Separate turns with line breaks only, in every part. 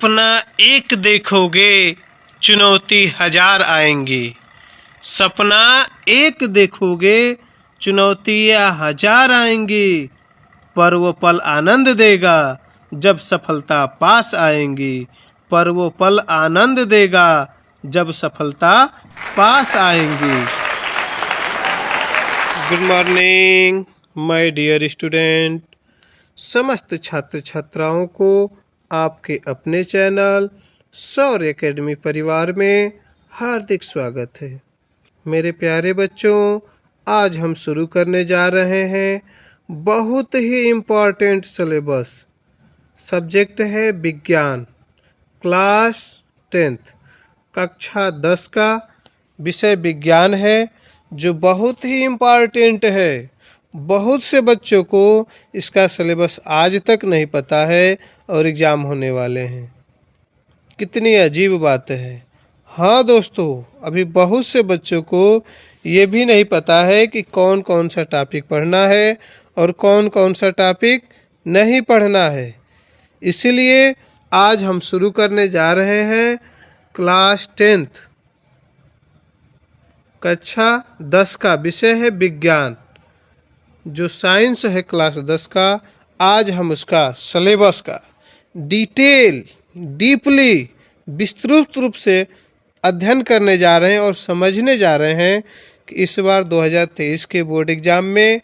सपना एक देखोगे चुनौती हजार आएंगी। सपना एक देखोगे चुनौतियाँ हजार आएंगी, पर वो पल आनंद देगा जब सफलता पास आएंगी। पर वो पल आनंद देगा जब सफलता पास आएंगी। Good morning my dear student. समस्त छात्र छात्राओं को आपके अपने चैनल शौर्य एकेडमी परिवार में हार्दिक स्वागत है। मेरे प्यारे बच्चों, आज हम शुरू करने जा रहे हैं बहुत ही इम्पोर्टेंट सिलेबस। सब्जेक्ट है विज्ञान, क्लास 10th, कक्षा 10 का विषय विज्ञान है, जो बहुत ही इम्पोर्टेंट है। बहुत से बच्चों को इसका सिलेबस आज तक नहीं पता है और एग्ज़ाम होने वाले हैं। कितनी अजीब बात है। हाँ दोस्तों, अभी बहुत से बच्चों को ये भी नहीं पता है कि कौन कौन सा टॉपिक पढ़ना है और कौन कौन सा टॉपिक नहीं पढ़ना है। इसलिए आज हम शुरू करने जा रहे हैं क्लास 10th, कक्षा 10 का विषय है विज्ञान, जो साइंस है क्लास 10 का। आज हम उसका सिलेबस का डीपली विस्तृत रूप से अध्ययन करने जा रहे हैं और समझने जा रहे हैं कि इस बार 2023 के बोर्ड एग्जाम में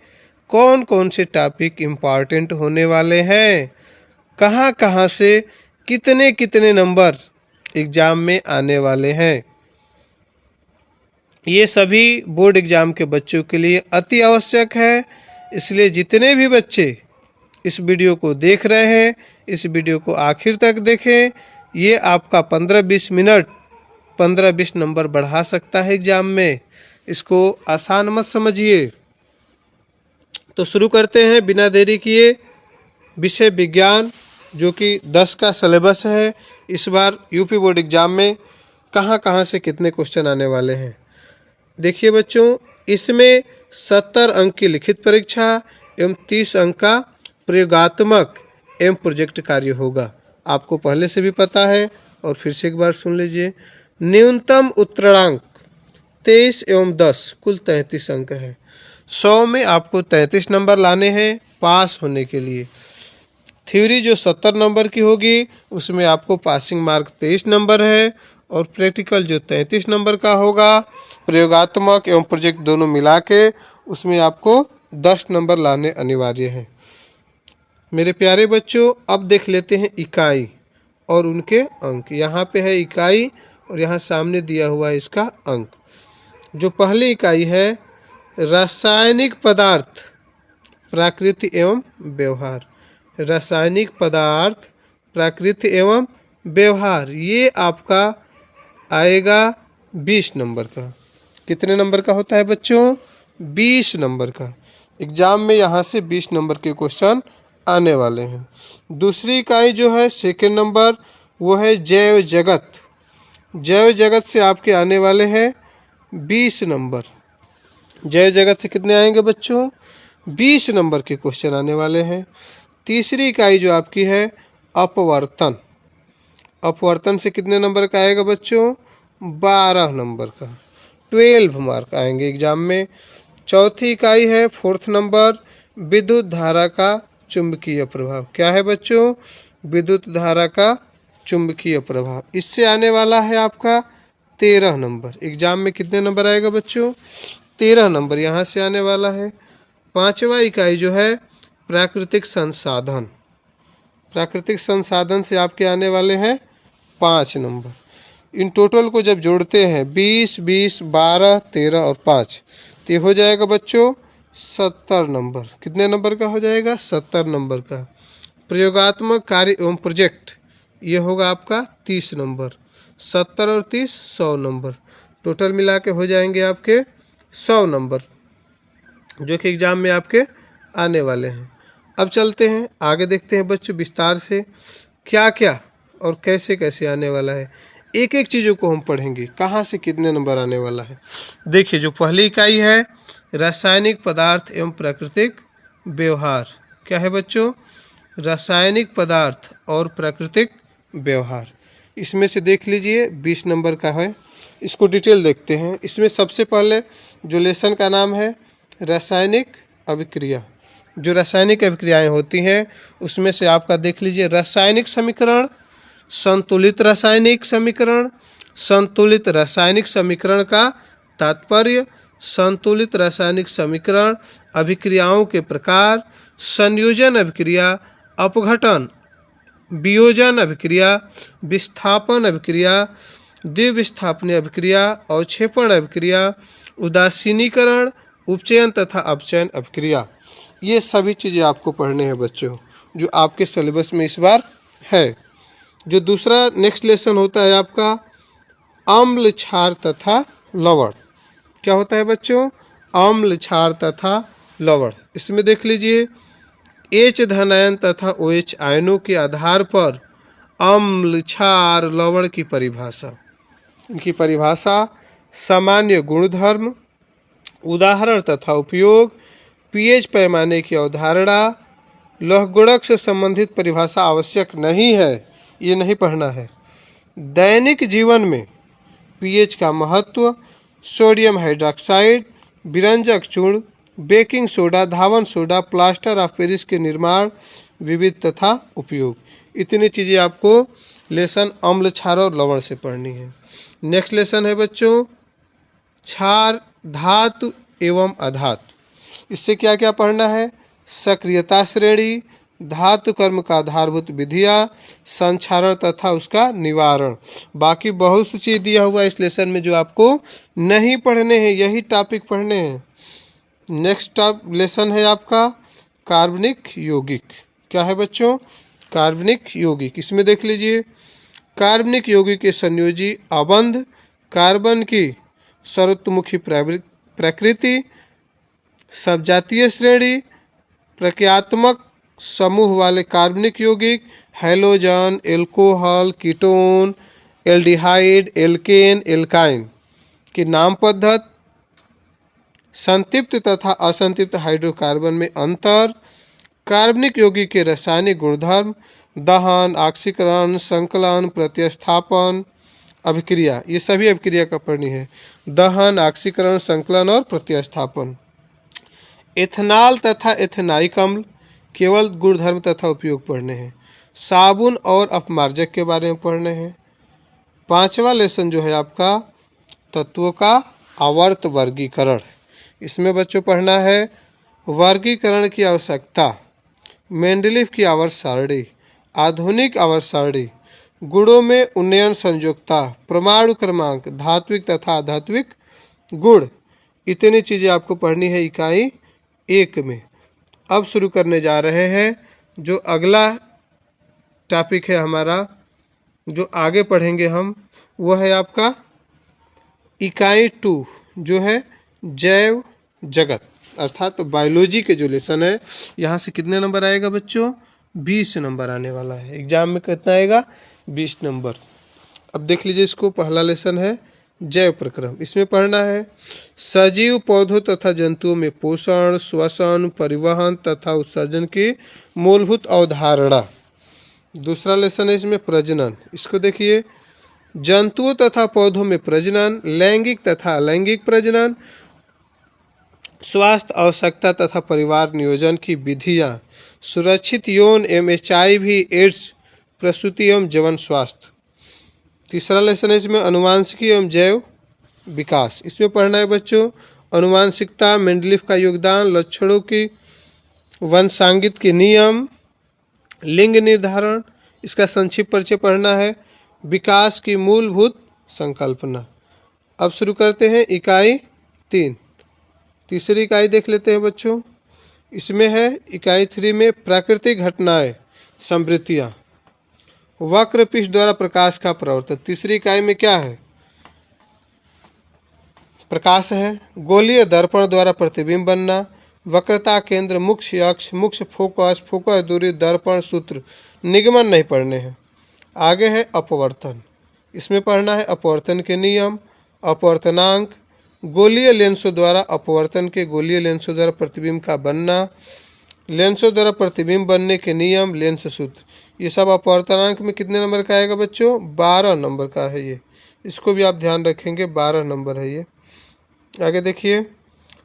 कौन कौन से टॉपिक इम्पॉर्टेंट होने वाले हैं, कहाँ कहाँ से कितने कितने नंबर एग्जाम में आने वाले हैं। ये सभी बोर्ड एग्जाम के बच्चों के लिए अति आवश्यक है। इसलिए जितने भी बच्चे इस वीडियो को देख रहे हैं, इस वीडियो को आखिर तक देखें। ये आपका 15-20 मिनट 15-20 नंबर बढ़ा सकता है एग्जाम में। इसको आसान मत समझिए। तो शुरू करते हैं बिना देरी किए। विषय विज्ञान, जो कि 10 का सिलेबस है। इस बार यूपी बोर्ड एग्जाम में कहाँ कहाँ से कितने क्वेश्चन आने वाले हैं। देखिए बच्चों, इसमें 70 अंक की लिखित परीक्षा एवं 30 अंक का प्रयोगात्मक एवं प्रोजेक्ट कार्य होगा। आपको पहले से भी पता है और फिर से एक बार सुन लीजिए। न्यूनतम उत्तरांक 23 एवं 10 कुल 33 अंक है। 100 में आपको 33 नंबर लाने हैं पास होने के लिए। थ्योरी जो 70 नंबर की होगी उसमें आपको पासिंग मार्क 23 नंबर है, और प्रैक्टिकल जो 33 नंबर का होगा, प्रयोगात्मक एवं प्रोजेक्ट दोनों मिला के उसमें आपको 10 नंबर लाने अनिवार्य हैं। मेरे प्यारे बच्चों, अब देख लेते हैं इकाई और उनके अंक। यहाँ पे है इकाई और यहाँ सामने दिया हुआ है इसका अंक। जो पहली इकाई है, रासायनिक पदार्थ, प्रकृति एवं व्यवहार। रासायनिक पदार्थ, प्रकृति एवं व्यवहार, ये आपका आएगा 20 नंबर का। कितने नंबर का होता है बच्चों? 20 नंबर का। एग्जाम में यहाँ से 20 नंबर के क्वेश्चन आने वाले हैं। दूसरी इकाई जो है सेकेंड नंबर, वो है जैव जगत। जैव जगत से आपके आने वाले हैं 20 नंबर। जैव जगत से कितने आएंगे बच्चों? 20 नंबर के क्वेश्चन आने वाले हैं। तीसरी इकाई जो आपकी है अपवर्तन। अपवर्तन से कितने नंबर का आएगा बच्चों? 12 नंबर का। 12 मार्क आएंगे एग्जाम में। चौथी इकाई है 4th नंबर, विद्युत धारा का चुंबकीय प्रभाव। क्या है बच्चों? विद्युत धारा का चुंबकीय प्रभाव। इससे आने वाला है आपका 13 नंबर। एग्जाम में कितने नंबर आएगा बच्चों? 13 नंबर यहाँ से आने वाला है। पांचवा इकाई जो है प्राकृतिक संसाधन। प्राकृतिक संसाधन से आपके आने वाले हैं 5 नंबर। इन टोटल को जब जोड़ते हैं 20, 20, 12, 13 और 5, तो ये हो जाएगा बच्चों 70 नंबर। कितने नंबर का हो जाएगा? 70 नंबर का। प्रयोगात्मक कार्य एवं प्रोजेक्ट, ये होगा आपका 30 नंबर। 70 और 30 100 नंबर। टोटल मिला के हो जाएंगे आपके 100 नंबर, जो कि एग्जाम में आपके आने वाले हैं। अब चलते हैं आगे, देखते हैं बच्चों विस्तार से क्या क्या और कैसे कैसे आने वाला है। एक एक चीज़ों को हम पढ़ेंगे, कहाँ से कितने नंबर आने वाला है। देखिए, जो पहली इकाई है रासायनिक पदार्थ एवं प्राकृतिक व्यवहार। क्या है बच्चों? रासायनिक पदार्थ और प्राकृतिक व्यवहार। इसमें से देख लीजिए 20 नंबर का है, इसको डिटेल देखते हैं। इसमें सबसे पहले जो लेसन का नाम है रासायनिक अभिक्रिया। जो रासायनिक अभिक्रियाएं होती हैं उसमें से आपका देख लीजिए रासायनिक समीकरण, संतुलित रासायनिक समीकरण। संतुलित रासायनिक समीकरण का तात्पर्य संतुलित रासायनिक समीकरण, अभिक्रियाओं के प्रकार, संयोजन अभिक्रिया, अपघटन, वियोजन अभिक्रिया, विस्थापन अभिक्रिया, द्विविस्थापनीय अभिक्रिया, अवक्षेपण अभिक्रिया, उदासीनीकरण, उपचयन तथा अपचयन अभिक्रिया। ये सभी चीज़ें आपको पढ़ने हैं बच्चों, जो आपके सिलेबस में इस बार है। जो दूसरा नेक्स्ट लेसन होता है आपका अम्ल, क्षार तथा लवण। क्या होता है बच्चों? अम्ल, क्षार तथा लवण। इसमें देख लीजिए H धनायन तथा OH आयनों के आधार पर अम्ल, क्षार, लवण की परिभाषा। इनकी परिभाषा, सामान्य गुणधर्म, उदाहरण तथा उपयोग, pH पैमाने की अवधारणा। लौहगुणक से संबंधित परिभाषा आवश्यक नहीं है, ये नहीं पढ़ना है। दैनिक जीवन में pH का महत्व, सोडियम हाइड्रोक्साइड, विरंजक चूर्ण, baking soda, Dhawan soda, plaster of Paris के निर्माण, विविध तथा उपयोग। इतनी चीज़ें आपको लेसन अम्ल, क्षार और लवण से पढ़नी है। नेक्स्ट लेसन है बच्चों क्षार, धातु एवं अधातु। इससे क्या क्या पढ़ना है? सक्रियता श्रेणी, धातु कर्म का आधारभूत विधियाँ, संक्षारण तथा उसका निवारण। बाकी बहुत सी चीज़ दिया हुआ इस लेसन में जो आपको नहीं पढ़ने हैं, यही टॉपिक पढ़ने हैं। नेक्स्ट लेसन है आपका कार्बनिक यौगिक। क्या है बच्चों? कार्बनिक यौगिक। इसमें देख लीजिए कार्बनिक यौगिक के संयोजी अबंध, कार्बन की सर्वतोमुखी प्रकृति, सबजातीय श्रेणी, प्रक्रियात्मक समूह वाले कार्बनिक यौगिक, halogen, alcohol, ketone, aldehyde, alkane, alkyne की नाम पद्धति, संतृप्त तथा असंतृप्त हाइड्रोकार्बन में अंतर, कार्बनिक यौगिक के रासायनिक गुणधर्म, दहन, ऑक्सीकरण, संकलन, प्रतिस्थापन, अभिक्रिया। ये सभी अभिक्रिया का पढ़नी है। दहन, ऑक्सीकरण, संकलन और प्रतिस्थापन। एथेनॉल तथा एथेनाइक अम्ल, केवल गुणधर्म तथा उपयोग पढ़ने हैं। साबुन और अपमार्जक के बारे में पढ़ने हैं। पांचवा लेसन जो है आपका तत्वों का आवर्त वर्गीकरण। इसमें बच्चों पढ़ना है वर्गीकरण की आवश्यकता, मेंडलीफ की आवर्त सारणी, आधुनिक आवर्त सारणी, गुणों में उन्नयन संयोजकता, परमाणु क्रमांक, धात्विक तथा अधात्विक गुण। इतनी चीज़ें आपको पढ़नी है इकाई 1 में। अब शुरू करने जा रहे हैं जो अगला टॉपिक है हमारा, जो आगे पढ़ेंगे हम, वह है आपका इकाई 2 जो है जैव जगत, अर्थात तो बायोलॉजी के जो लेसन है। यहाँ से कितने नंबर आएगा बच्चों? 20 नंबर आने वाला है। एग्जाम में कितना आएगा? 20 नंबर। अब देख लीजिए, इसको पहला लेसन है जैव प्रक्रम। इसमें पढ़ना है सजीव पौधों तथा जंतुओं में पोषण, श्वसन, परिवहन तथा उत्सर्जन की मूलभूत अवधारणा। दूसरा लेसन है इसमें प्रजनन। इसको देखिए, जंतुओं तथा पौधों में प्रजनन, लैंगिक तथा अलैंगिक प्रजनन, स्वास्थ्य आवश्यकता तथा परिवार नियोजन की विधियाँ, सुरक्षित यौन एवं HIV एड्स प्रसूति एवं जवन स्वास्थ्य। तीसरा लेसन है इसमें अनुवांशिकी एवं जैव विकास। इसमें पढ़ना है बच्चों अनुवांशिकता, मेंडलीफ का योगदान, लक्षणों की वंशांगित के नियम, लिंग निर्धारण, इसका संक्षिप्त परिचय पढ़ना है, विकास की मूलभूत संकल्पना। अब शुरू करते हैं इकाई 3। तीसरी इकाई देख लेते हैं बच्चों। इसमें है इकाई 3 में प्राकृतिक घटनाएं, समृद्धियाँ, वक्र पृष्ठ द्वारा प्रकाश का प्रवर्तन। तीसरी इकाई में क्या है? प्रकाश है। गोलीय दर्पण द्वारा प्रतिबिंब बनना, वक्रता केंद्र, मुख्य अक्ष, मुख्य फोकस, फोकस दूरी, दर्पण सूत्र। निगमन नहीं पढ़ने हैं। आगे है अपवर्तन। इसमें पढ़ना है अपवर्तन के नियम, अपवर्तनांक, गोलीय लेंसों द्वारा अपवर्तन के गोलीय लेंसों द्वारा प्रतिबिंब का बनना, लेंसों द्वारा प्रतिबिंब बनने के नियम, लेंस सूत्र। ये सब अपवर्तनांक में कितने नंबर का आएगा बच्चों? 12 नंबर का है ये। इसको भी आप ध्यान रखेंगे, 12 नंबर है ये। आगे देखिए,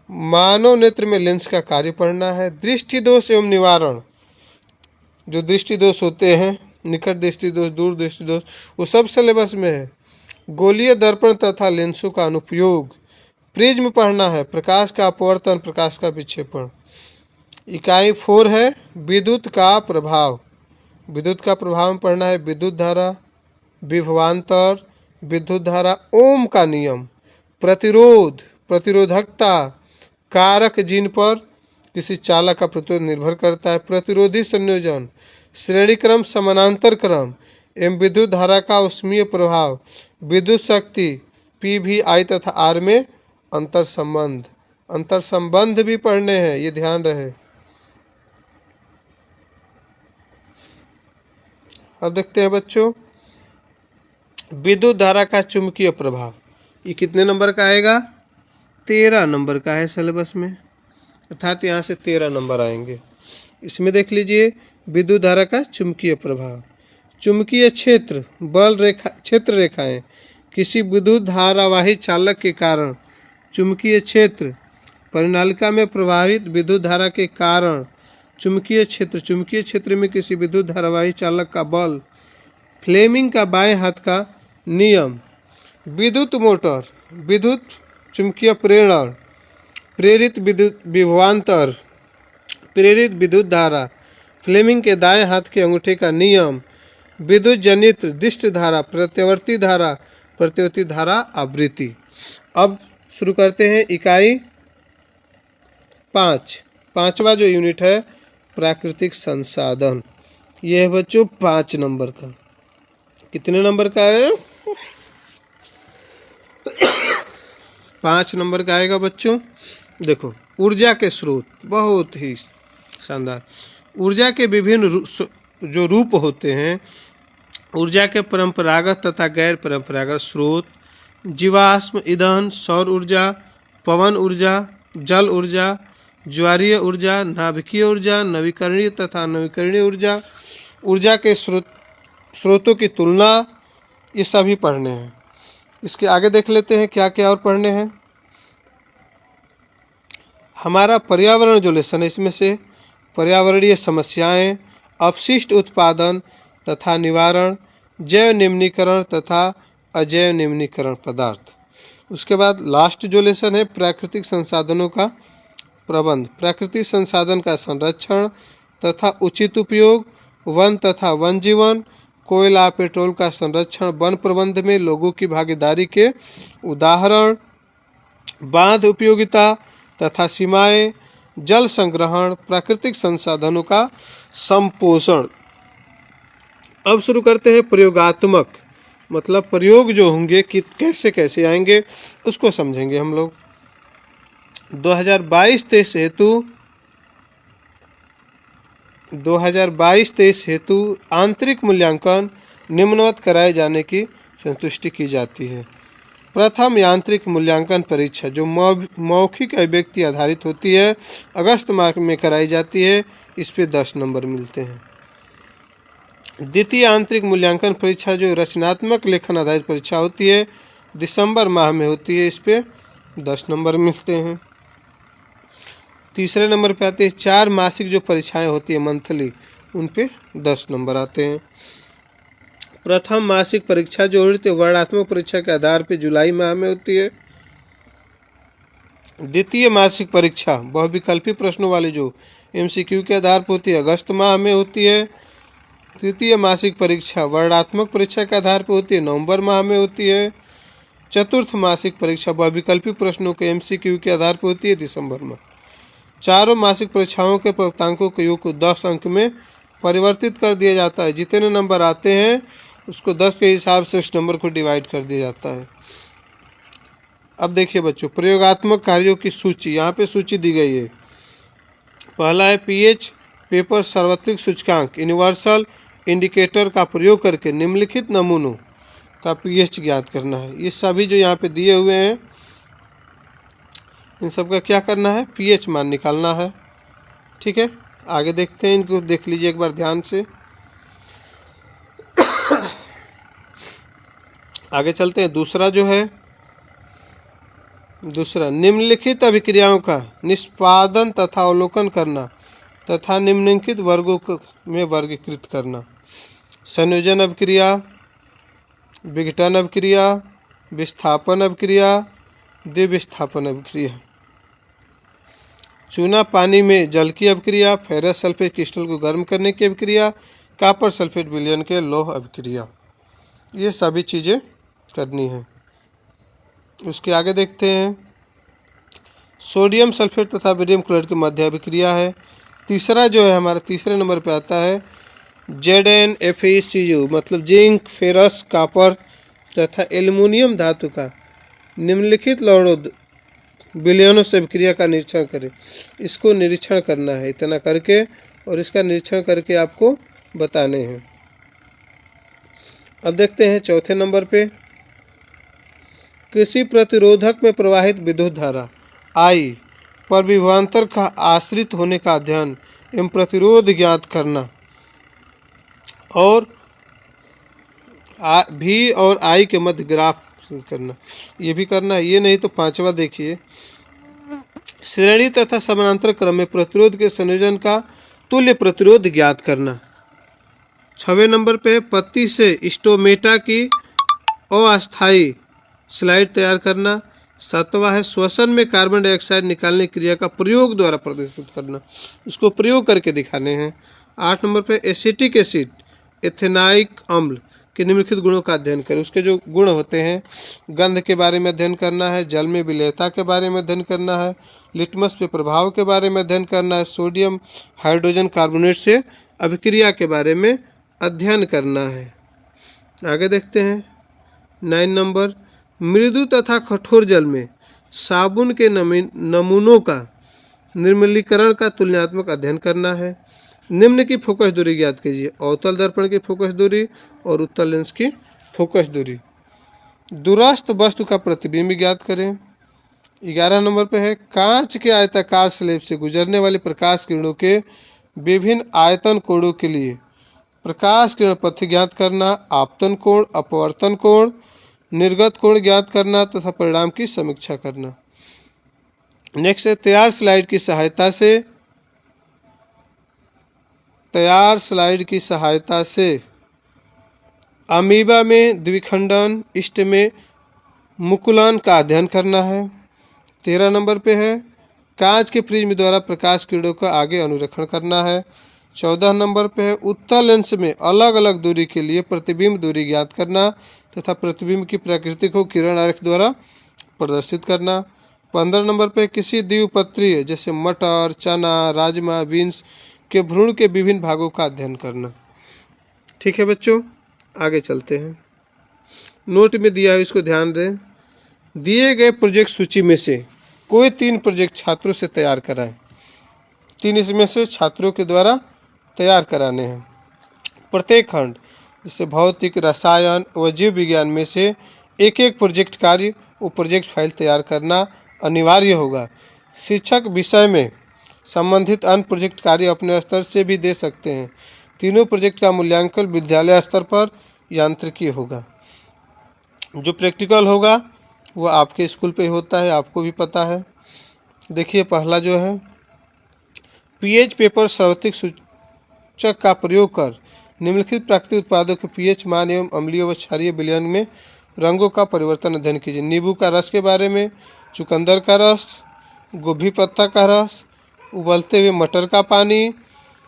मानव नेत्र में लेंस का कार्य पढ़ना है। दृष्टि दोष एवं निवारण, जो दृष्टि दोष होते हैं, निकट दृष्टि दोष, दूर दृष्टि दोष, वो सब सिलेबस में है। गोलीय दर्पण तथा लेंसों का अनुपयोग। प्रिज्म पढ़ना है, प्रकाश का अपवर्तन, प्रकाश का विक्षेपण। इकाई 4 है विद्युत का प्रभाव। विद्युत का प्रभाव में पढ़ना है विद्युत धारा, विभवांतर, विद्युत धारा, ओम का नियम, प्रतिरोध, प्रतिरोधकता, कारक जिन पर किसी चालक का प्रतिरोध निर्भर करता है, प्रतिरोधी संयोजन, श्रेणी क्रम, समानांतर क्रम एवं विद्युत धारा का उष्मीय प्रभाव, विद्युत शक्ति, पी भी आई तथा आर में अंतर संबंध। अंतर संबंध भी पढ़ने हैं, ये ध्यान रहे। अब देखते हैं बच्चों, विद्युत धारा का चुंबकीय प्रभाव। ये कितने नंबर का आएगा? 13 नंबर का है सिलेबस में, अर्थात यहाँ से 13 नंबर आएंगे। इसमें देख लीजिए, विद्युत धारा का चुंबकीय प्रभाव। चुंबकीय क्षेत्र, बल रेखा, क्षेत्र रेखाएं। किसी विद्युत धारावाही चालक के कारण चुंबकीय क्षेत्र, परिनालिका में प्रवाहित विद्युत धारा के कारण चुंबकीय क्षेत्र, चुंबकीय क्षेत्र में किसी विद्युत धारावाही चालक का बल। फ्लेमिंग का बाएं हाथ का नियम। विद्युत मोटर, विद्युत चुंबकीय प्रेरण, प्रेरित विद्युत विभवांतर, प्रेरित विद्युत धारा, फ्लेमिंग के दाएं हाथ के अंगूठे का नियम, विद्युत जनित दिष्ट धारा, प्रत्यावर्ती धारा, प्रत्यावर्ती धारा, आवृत्ति। अब शुरू करते हैं इकाई 5। पांचवा जो यूनिट है प्राकृतिक संसाधन। यह है बच्चों 5 नंबर का। कितने नंबर का है? 5 नंबर का आएगा बच्चों। देखो, ऊर्जा के स्रोत, बहुत ही शानदार। ऊर्जा के विभिन्न जो रूप होते हैं, ऊर्जा के परंपरागत तथा गैर परंपरागत स्रोत, जीवाश्म ईंधन, सौर ऊर्जा, पवन ऊर्जा, जल ऊर्जा, ज्वारीय ऊर्जा, नाभिकीय ऊर्जा, नवीकरणीय तथा नवीकरणीय ऊर्जा, ऊर्जा के स्रोतों की तुलना, ये सभी पढ़ने हैं। इसके आगे देख लेते हैं क्या क्या और पढ़ने हैं। हमारा पर्यावरण जो लेसन है, इसमें से पर्यावरणीय समस्याएं, अपशिष्ट उत्पादन तथा निवारण, जैव निम्नीकरण तथा अजैव निम्नीकरण पदार्थ। उसके बाद लास्ट जो लेसन है प्राकृतिक संसाधनों का प्रबंध, प्राकृतिक संसाधन का संरक्षण तथा उचित उपयोग, वन तथा वन जीवन, कोयला पेट्रोल का संरक्षण, वन प्रबंध में लोगों की भागीदारी के उदाहरण, बांध उपयोगिता तथा सीमाएं, जल संग्रहण, प्राकृतिक संसाधनों का संपोषण। अब शुरू करते हैं प्रयोगात्मक, मतलब प्रयोग जो होंगे कि कैसे कैसे आएंगे उसको समझेंगे हम लोग। 2022-23 हेतु आंतरिक मूल्यांकन निम्नवत कराए जाने की संतुष्टि की जाती है। प्रथम यांत्रिक मूल्यांकन परीक्षा जो मौखिक अभिव्यक्ति आधारित होती है, अगस्त माह में कराई जाती है, इस पे 10 नंबर मिलते हैं। द्वितीय आंतरिक मूल्यांकन परीक्षा जो रचनात्मक लेखन आधारित परीक्षा होती है, दिसंबर माह में होती है, इस पे 10 नंबर मिलते हैं। तीसरे नंबर पे आते हैं 4 मासिक जो परीक्षाएं होती है मंथली, उन पे 10 नंबर आते हैं। प्रथम मासिक परीक्षा जो होती है वर्णात्मक परीक्षा के आधार पे जुलाई माह में होती है। द्वितीय मासिक परीक्षा बहुविकल्पी प्रश्नों वाली जो MCQ के आधार पर होती है, अगस्त माह में होती है। तृतीय मासिक परीक्षा वर्णात्मक परीक्षा के आधार पर होती है, नवंबर माह में होती है। चतुर्थ मासिक परीक्षा बहुविकल्पी प्रश्नों के MCQ के आधार पर होती है, दिसंबर में। चारों मासिक परीक्षाओं के प्राप्तांकों के योग को 10 अंक में परिवर्तित कर दिया जाता है। जितने नंबर आते हैं उसको 10 के हिसाब से उस नंबर को डिवाइड कर दिया जाता है। अब देखिए बच्चों, प्रयोगात्मक कार्यों की सूची, यहाँ पे सूची दी गई है। पहला है पीएच पेपर सार्वत्रिक सूचकांक यूनिवर्सल इंडिकेटर का प्रयोग करके निम्नलिखित नमूनों का पीएच ज्ञात करना है। ये सभी जो यहाँ पे दिए हुए हैं, इन सब का क्या करना है, पीएच मान निकालना है। ठीक है, आगे देखते हैं, इनको देख लीजिए एक बार ध्यान से। आगे चलते हैं। दूसरा जो है, दूसरा निम्नलिखित अभिक्रियाओं का निष्पादन तथा अवलोकन करना तथा निम्नलिखित वर्गों में वर्गीकृत करना। संयोजन अभिक्रिया, विघटन अभिक्रिया, विस्थापन अभिक्रिया, द्विविस्थापन अभिक्रिया। चूना पानी में जल की अभिक्रिया, फेरस सल्फेट क्रिस्टल को गर्म करने की अभिक्रिया, कॉपर सल्फेट विलयन के लौह अभिक्रिया। ये सभी चीज़ें करनी है। उसके आगे देखते हैं। सोडियम सल्फेट तथा बेरियम क्लोराइड की मध्य अभिक्रिया है। तीसरा जो है हमारा तीसरे नंबर पे आता है ZnFeCu, मतलब जिंक, फेरस, कॉपर तथा एल्युमिनियम धातु का निम्नलिखित लौहों विलयनों से अभिक्रिया का निरीक्षण करें। इसको निरीक्षण करना है इतना करके, और इसका निरीक्षण करके आपको बताने हैं। अब देखते हैं चौथे नंबर पे, किसी प्रतिरोधक में प्रवाहित विद्युत धारा I पर विभवांतर का आश्रित होने का अध्ययन एवं प्रतिरोध ज्ञात करना, और V और I के मध्य ग्राफ करना। ये भी करना है। ये नहीं तो पांचवा देखिए, श्रेणी तथा समानांतर क्रम में प्रतिरोध के संयोजन का तुल्य प्रतिरोध ज्ञात करना। 6वें नंबर पे, पत्ती से स्टोमेटा की अस्थायी स्लाइड तैयार करना। 7वां है, श्वसन में कार्बन डाइऑक्साइड निकालने की क्रिया का प्रयोग द्वारा प्रदर्शित करना। उसको प्रयोग करके दिखाने हैं। 8 नंबर पे, एसिटिक एसिड एथेनाइक अम्ल के निम्नलिखित गुणों का अध्ययन करें। उसके जो गुण होते हैं, गंध के बारे में अध्ययन करना है, जल में विलेयता के बारे में अध्ययन करना है, लिटमस पे प्रभाव के बारे में अध्ययन करना है, सोडियम हाइड्रोजन कार्बोनेट से अभिक्रिया के बारे में अध्ययन करना है। आगे देखते हैं 9 नंबर, मृदु तथा कठोर जल में साबुन के नमूनों का निर्मलीकरण का तुलनात्मक अध्ययन करना है। निम्न की फोकस दूरी ज्ञात कीजिए। अवतल दर्पण की फोकस दूरी और उत्तल लेंस की फोकस दूरी। दूरस्थ वस्तु का प्रतिबिंब ज्ञात करें। 11 नंबर पे है, कांच के आयताकार स्लैब से गुजरने वाली प्रकाश किरणों के विभिन्न आयतन कोणों के लिए प्रकाश किरण पथ ज्ञात करना, आपतन कोण, अपवर्तन कोण, निर्गत कोण ज्ञात करना तथा परिणाम की समीक्षा करना। नेक्स्ट है, तैयार स्लाइड की सहायता से अमीबा में द्विखंडन, इष्ट में मुकुलन का अध्ययन करना है। 13 नंबर पे है, कांच के प्रिज्म द्वारा प्रकाश किरणों का आगे अनुरेखण करना है। 14 नंबर पे है, उत्तल लेंस में अलग अलग दूरी के लिए प्रतिबिंब दूरी ज्ञात करना तथा प्रतिबिंब की प्रकृति को किरण आरेख द्वारा प्रदर्शित करना। 15 नंबर पे, किसी द्विपत्रीय जैसे मटर, चना, राजमा, बीन्स के भ्रूण के विभिन्न भागों का अध्ययन करना। ठीक है बच्चों, आगे चलते हैं। नोट में दिया है, इसको ध्यान दें। दिए गए प्रोजेक्ट सूची में से कोई 3 प्रोजेक्ट छात्रों से तैयार कराएं। 3 इसमें से छात्रों के द्वारा तैयार कराने हैं। प्रत्येक खंड जैसे भौतिक, रसायन व जीव विज्ञान में से एक एक प्रोजेक्ट कार्य व प्रोजेक्ट फाइल तैयार करना अनिवार्य होगा। शिक्षक विषय में संबंधित अन्य प्रोजेक्ट कार्य अपने स्तर से भी दे सकते हैं। तीनों प्रोजेक्ट का मूल्यांकन विद्यालय स्तर पर यांत्रिकी होगा। जो प्रैक्टिकल होगा वो आपके स्कूल पे होता है, आपको भी पता है। देखिए पहला जो है, पीएच पेपर सर्वत्रिक सूचक का प्रयोग कर निम्नलिखित प्राकृतिक उत्पादों के पीएच मान एवं अम्लीय व क्षारीय विलयन में रंगों का परिवर्तन अध्ययन कीजिए। नींबू का रस के बारे में, चुकंदर का रस, गोभी पत्ता का रस, उबलते हुए मटर का पानी,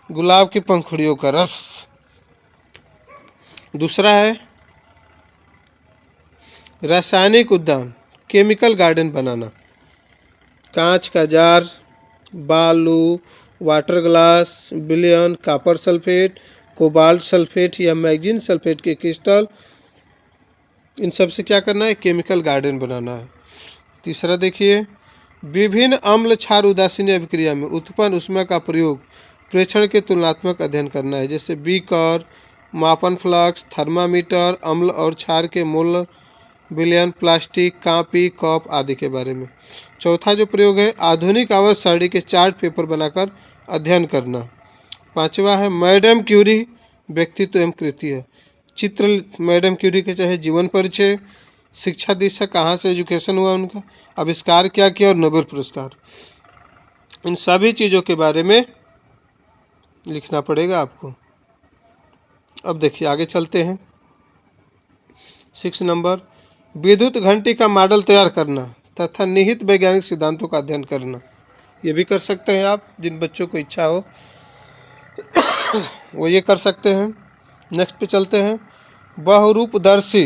गुलाब की पंखुड़ियों का रस। दूसरा है, रासायनिक उद्यान केमिकल गार्डन बनाना। कांच का जार, बालू, वाटर ग्लास, विलयन, कॉपर सल्फेट, कोबाल्ट सल्फेट या मैग्नीशियम सल्फेट के क्रिस्टल, इन सब से क्या करना है, केमिकल गार्डन बनाना है। तीसरा देखिए, विभिन्न अम्ल क्षार उदासीन अभिक्रिया में उत्पन्न ऊष्मा का प्रयोग प्रेक्षण के तुलनात्मक अध्ययन करना है। जैसे बीकर, मापन फ्लक्स, थर्मामीटर, अम्ल और क्षार के मोल विलयन, प्लास्टिक, कापी, कप आदि के बारे में। चौथा जो प्रयोग है, आधुनिक आवर्त सारणी के चार्ट पेपर बनाकर अध्ययन करना। 5वां है मैडम क्यूरी, व्यक्तित्व एवं कृति है। चित्र मैडम क्यूरी के चाहे जीवन परिचय, शिक्षा दीक्षा, कहाँ से एजुकेशन हुआ उनका, आविष्कार क्या किया और नोबेल पुरस्कार, इन सभी चीज़ों के बारे में लिखना पड़ेगा आपको। अब देखिए आगे चलते हैं। 6 नंबर, विद्युत घंटी का मॉडल तैयार करना तथा निहित वैज्ञानिक सिद्धांतों का अध्ययन करना। ये भी कर सकते हैं आप, जिन बच्चों को इच्छा हो वो ये कर सकते हैं। नेक्स्ट पे चलते हैं, बहुरूपदर्शी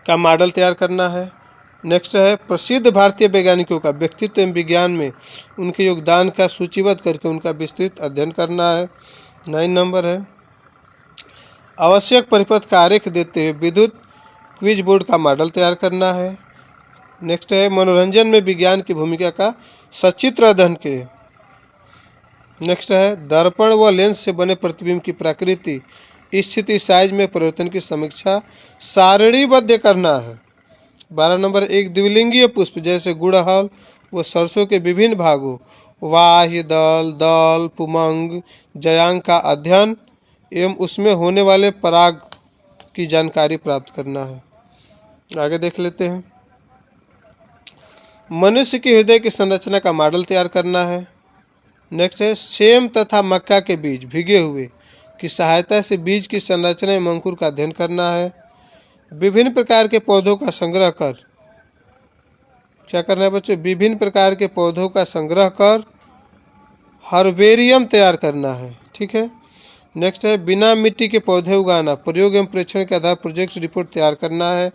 का मॉडल तैयार करना है। नेक्स्ट है, प्रसिद्ध भारतीय वैज्ञानिकों का व्यक्तित्व एवं विज्ञान में उनके योगदान का सूचीबद्ध करके उनका विस्तृत अध्ययन करना है। 9 नंबर है, आवश्यक परिपथ का आरेख देते हुए विद्युत क्विज बोर्ड का मॉडल तैयार करना है। नेक्स्ट है, मनोरंजन में विज्ञान की भूमिका का सचित्र अध्ययन करें। नेक्स्ट है, दर्पण व लेंस से बने प्रतिबिंब की प्रकृति, स्थिति, साइज में परिवर्तन की समीक्षा सारणीबद्ध करना है। 12 नंबर, एक द्विलिंगीय पुष्प जैसे गुड़हल व सरसों के विभिन्न भागों वाह्य दल, दल, पुमंग, जयांग का अध्ययन एवं उसमें होने वाले पराग की जानकारी प्राप्त करना है। आगे देख लेते हैं, मनुष्य के हृदय की संरचना का मॉडल तैयार करना है। नेक्स्ट है, सेम तथा मक्का के बीज भीगे हुए की सहायता से बीज की संरचना एवं अंकुर का अध्ययन करना है। विभिन्न प्रकार के पौधों का संग्रह कर, क्या करना है बच्चों, विभिन्न प्रकार के पौधों का संग्रह कर हर्बेरियम तैयार करना है। ठीक है। नेक्स्ट है, बिना मिट्टी के पौधे उगाना, प्रयोग एवं प्रेक्षण के आधार प्रोजेक्ट रिपोर्ट तैयार करना है।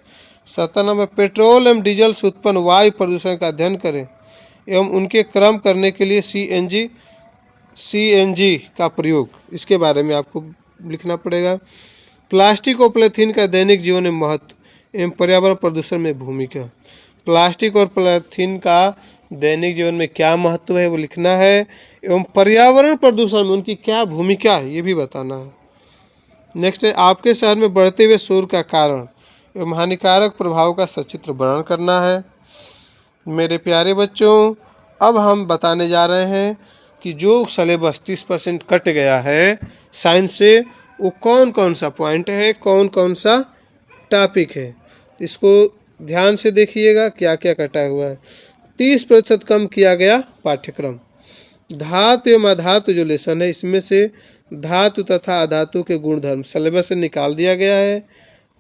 17 नंबर, पेट्रोल एवं डीजल से उत्पन्न वायु प्रदूषण का अध्ययन करें एवं उनके क्रम करने के लिए सीएनजी का प्रयोग, इसके बारे में आपको लिखना पड़ेगा। प्लास्टिक और पॉलीथीन का दैनिक जीवन में महत्व एवं पर्यावरण प्रदूषण में भूमिका, प्लास्टिक और पॉलीथीन का दैनिक जीवन में क्या महत्व है वो लिखना है एवं पर्यावरण प्रदूषण में उनकी क्या भूमिका है ये भी बताना है। नेक्स्ट है, आपके शहर में बढ़ते हुए शोर का कारण एवं हानिकारक प्रभाव का सचित्र वर्णन करना है। मेरे प्यारे बच्चों, अब हम बताने जा रहे हैं कि जो सिलेबस 30% कट गया है साइंस से, वो कौन कौन सा पॉइंट है, कौन कौन सा टॉपिक है, इसको ध्यान से देखिएगा क्या क्या कटा हुआ है। 30% कम किया गया पाठ्यक्रम। धातु एवं अधातु जो लेसन है, इसमें से धातु तथा अधातु के गुणधर्म सिलेबस से निकाल दिया गया है।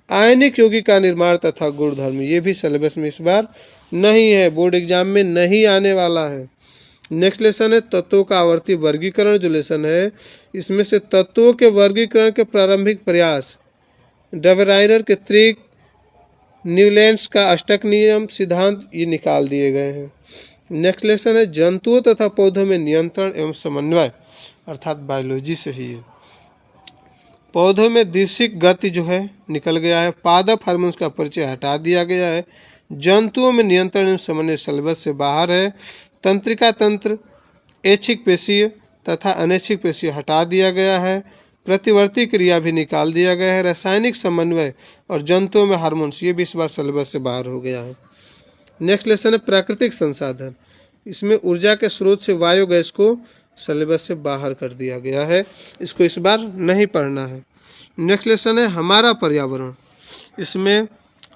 आयनिक यौगिक का निर्माण तथा गुणधर्म, ये भी सिलेबस में इस बार नहीं है, बोर्ड एग्जाम में नहीं आने वाला है। नेक्स्ट लेसन है, तत्वों का आवर्ती वर्गीकरण जो लेसन है, इसमें से तत्वों के वर्गीकरण के प्रारंभिक प्रयास, डबराइनर के त्रिक, न्यूलैंड्स का अष्टक नियम सिद्धांत, ये निकाल दिए गए हैं। नेक्स्ट लेसन है, जंतुओं तथा पौधों में नियंत्रण एवं समन्वय, अर्थात बायोलॉजी से ही है। पौधों में दृश्यिक गति जो है निकल गया है। पादप हार्मोन्स का परिचय हटा दिया गया है। जंतुओं में नियंत्रण एवं समन्वय सिलेबस से बाहर है। तंत्रिका तंत्र, ऐच्छिक पेशीय तथा अनैच्छिक पेशीय हटा दिया गया है। प्रतिवर्ती क्रिया भी निकाल दिया गया है। रासायनिक समन्वय और जंतुओं में हार्मोन्स, ये भी इस बार सिलेबस से बाहर हो गया है। नेक्स्ट लेसन है, प्राकृतिक संसाधन, इसमें ऊर्जा के स्रोत से बायोगैस को सिलेबस से बाहर कर दिया गया है, इसको इस बार नहीं पढ़ना है। नेक्स्ट लेसन है, हमारा पर्यावरण, इसमें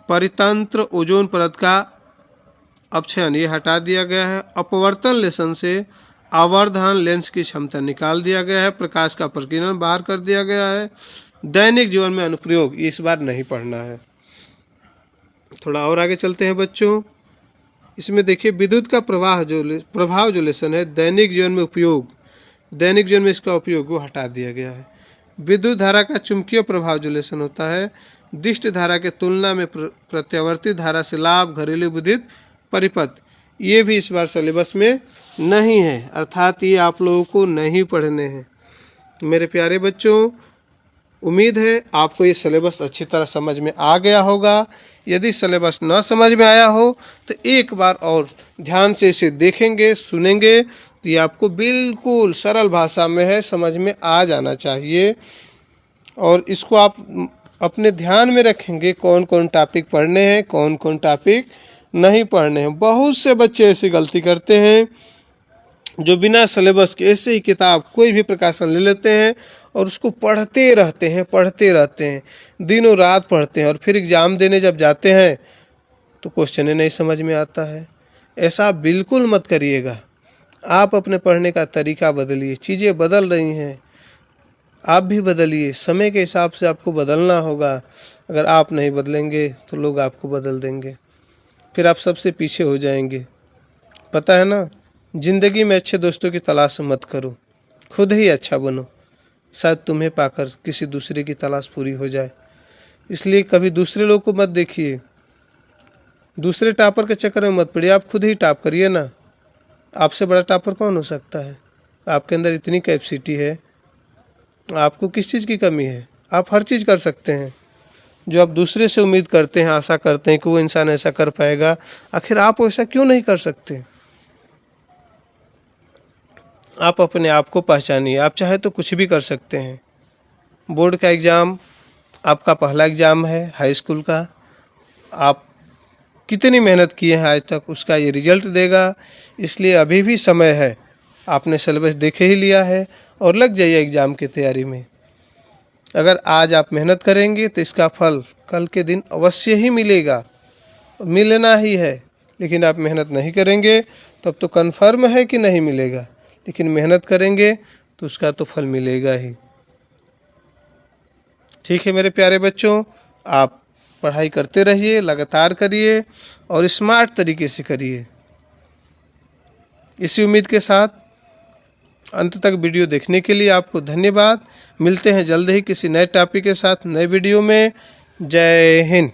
परितंत्र, ओजोन परत का अपक्षयन ये हटा दिया गया है। अपवर्तन लेसन से आवर्धन लेंस की क्षमता निकाल दिया गया है। प्रकाश का प्रकीर्णन बाहर कर दिया गया है। दैनिक जीवन में अनुप्रयोग, इस बार नहीं पढ़ना है। थोड़ा और आगे चलते हैं बच्चों। इसमें देखिए, विद्युत का प्रभाव जो लेसन है, दैनिक जीवन में उपयोग, दैनिक जीवन में इसका उपयोग वो हटा दिया गया है। विद्युत धारा का चुंबकीय प्रभाव जो लेसन होता है, दिष्ट धारा के तुलना में प्रत्यावर्ती धारा से लाभ, घरेलू विद्युत परिपथ, ये भी इस बार सिलेबस में नहीं है, अर्थात ये आप लोगों को नहीं पढ़ने हैं। मेरे प्यारे बच्चों, उम्मीद है आपको ये सिलेबस अच्छी तरह समझ में आ गया होगा। यदि सिलेबस न समझ में आया हो तो एक बार और ध्यान से इसे देखेंगे, सुनेंगे, तो ये आपको बिल्कुल सरल भाषा में है, समझ में आ जाना चाहिए। और इसको आप अपने ध्यान में रखेंगे, कौन कौन टॉपिक पढ़ने हैं, कौन कौन टॉपिक नहीं पढ़ने हैं। बहुत से बच्चे ऐसी गलती करते हैं, जो बिना सिलेबस के ऐसे ही किताब कोई भी प्रकाशन ले लेते हैं और उसको पढ़ते रहते हैं, दिनों रात पढ़ते हैं, और फिर एग्ज़ाम देने जब जाते हैं तो क्वेश्चन ही नहीं समझ में आता है। ऐसा आप बिल्कुल मत करिएगा। आप अपने पढ़ने का तरीका बदलिए। चीज़ें बदल रही हैं, आप भी बदलिए। समय के हिसाब से आपको बदलना होगा। अगर आप नहीं बदलेंगे तो लोग आपको बदल देंगे, फिर आप सबसे पीछे हो जाएंगे। पता है ना, ज़िंदगी में अच्छे दोस्तों की तलाश मत करो, खुद ही अच्छा बनो। शायद तुम्हें पाकर किसी दूसरे की तलाश पूरी हो जाए। इसलिए कभी दूसरे लोग को मत देखिए, दूसरे टॉपर के चक्कर में मत पड़िए, आप खुद ही टॉप करिए ना। आपसे बड़ा टॉपर कौन हो सकता है? आपके अंदर इतनी कैपेसिटी है, आपको किस चीज़ की कमी है? आप हर चीज़ कर सकते हैं। जो आप दूसरे से उम्मीद करते हैं, आशा करते हैं कि वो इंसान ऐसा कर पाएगा, आखिर आप वैसा क्यों नहीं कर सकते? आप अपने आप को पहचानिए। आप चाहे तो कुछ भी कर सकते हैं। बोर्ड का एग्ज़ाम आपका पहला एग्ज़ाम है, हाई स्कूल का। आप कितनी मेहनत किए हैं आज तक, उसका ये रिजल्ट देगा। इसलिए अभी भी समय है। आपने सिलेबस देखे ही लिया है और लग जाइए एग्ज़ाम की तैयारी में। अगर आज आप मेहनत करेंगे तो इसका फल कल के दिन अवश्य ही मिलेगा, मिलना ही है। लेकिन आप मेहनत नहीं करेंगे तब तो कन्फर्म है कि नहीं मिलेगा, लेकिन मेहनत करेंगे तो उसका तो फल मिलेगा ही। ठीक है मेरे प्यारे बच्चों, आप पढ़ाई करते रहिए, लगातार करिए और स्मार्ट तरीके से करिए। इसी उम्मीद के साथ अंत तक वीडियो देखने के लिए आपको धन्यवाद। मिलते हैं जल्द ही किसी नए टॉपिक के साथ, नए वीडियो में। जय हिंद।